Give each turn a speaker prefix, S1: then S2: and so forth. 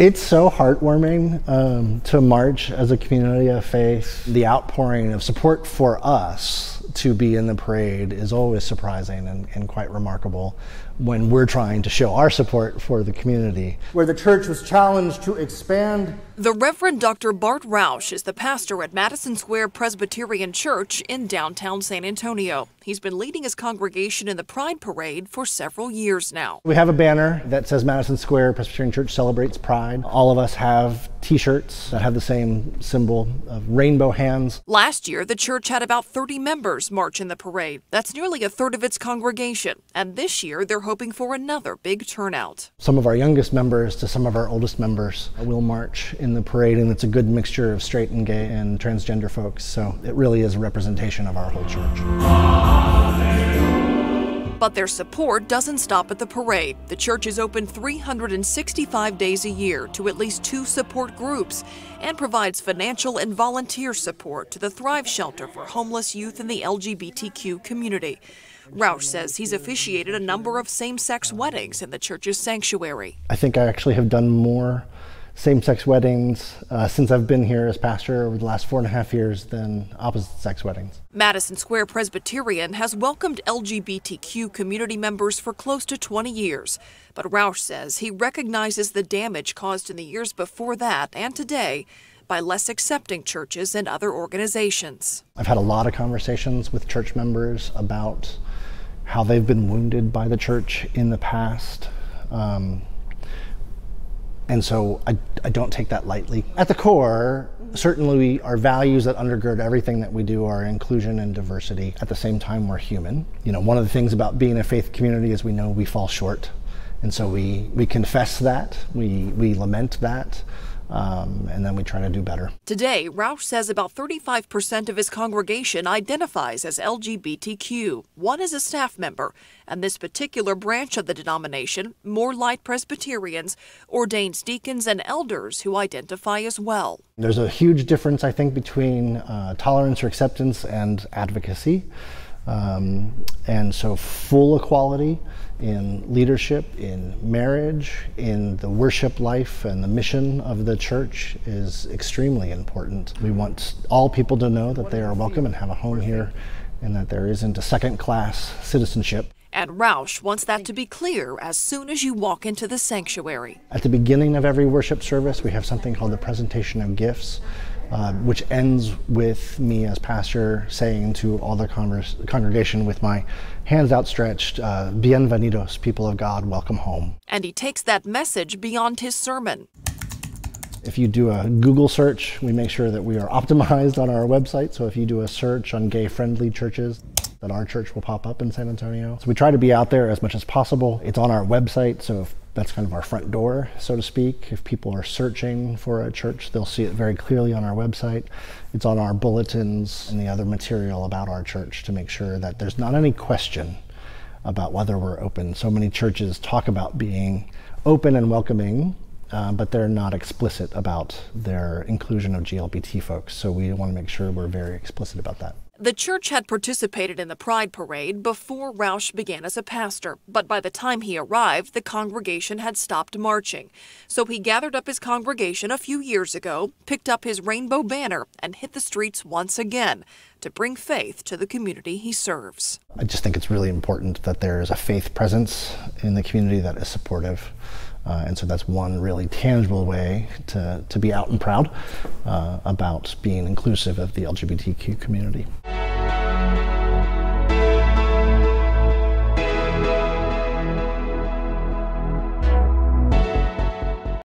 S1: It's so heartwarming to march as a community of faith. The outpouring of support for us to be in the parade is always surprising and quite remarkable when we're trying to show our support for the community. Where the church was challenged to expand.
S2: The Reverend Dr. Bart Rausch is the pastor at Madison Square Presbyterian Church in downtown San Antonio. He's been leading his congregation in the Pride Parade for several years now.
S1: We have a banner that says Madison Square Presbyterian Church celebrates Pride. All of us have t-shirts that have the same symbol of rainbow hands.
S2: Last year, the church had about 30 members march in the parade. That's nearly a third of its congregation. And this year, they're hoping for another big turnout.
S1: Some of our youngest members to some of our oldest members will march in the parade, and it's a good mixture of straight and gay and transgender folks. So it really is a representation of our whole church.
S2: But their support doesn't stop at the parade. The church is open 365 days a year to at least 2 support groups and provides financial and volunteer support to the Thrive Shelter for homeless youth in the LGBTQ community. Rausch says he's officiated a number of same-sex weddings in the church's sanctuary.
S1: I think I actually have done more same-sex weddings since I've been here as pastor over the last 4.5 years than opposite-sex weddings.
S2: Madison Square Presbyterian has welcomed LGBTQ community members for close to 20 years. But Rausch says he recognizes the damage caused in the years before that and today by less accepting churches and other organizations.
S1: I've had a lot of conversations with church members about how they've been wounded by the church in the past. And so I don't take that lightly. At the core, certainly our values that undergird everything that we do are inclusion and diversity. At the same time, we're human. You know, one of the things about being a faith community is we know we fall short. And so we confess that, we lament that, and then we try to do better.
S2: Today, Rausch says about 35% of his congregation identifies as LGBTQ. One is a staff member, and this particular branch of the denomination, More Light Presbyterians, ordains deacons and elders who identify as well.
S1: There's a huge difference, I think, between tolerance or acceptance and advocacy. And so full equality in leadership, in marriage, in the worship life and the mission of the church is extremely important. We want all people to know that they are welcome and have a home here and that there isn't a second-class citizenship.
S2: And Rausch wants that to be clear as soon as you walk into the sanctuary.
S1: At the beginning of every worship service, we have something called the presentation of gifts, which ends with me as pastor saying to all the congregation with my hands outstretched, bienvenidos, people of God, welcome home.
S2: And he takes that message beyond his sermon.
S1: If you do a Google search, we make sure that we are optimized on our website. So if you do a search on gay-friendly churches, that our church will pop up in San Antonio. So we try to be out there as much as possible. It's on our website, so that's kind of our front door, so to speak. If people are searching for a church, they'll see it very clearly on our website. It's on our bulletins and the other material about our church to make sure that there's not any question about whether we're open. So many churches talk about being open and welcoming, but they're not explicit about their inclusion of GLBT folks. So we want to make sure we're very explicit about that.
S2: The church had participated in the Pride Parade before Rausch began as a pastor, but by the time he arrived, the congregation had stopped marching. So he gathered up his congregation a few years ago, picked up his rainbow banner, and hit the streets once again to bring faith to the community he serves.
S1: I just think it's really important that there is a faith presence in the community that is supportive. And so that's one really tangible way to be out and proud about being inclusive of the LGBTQ community.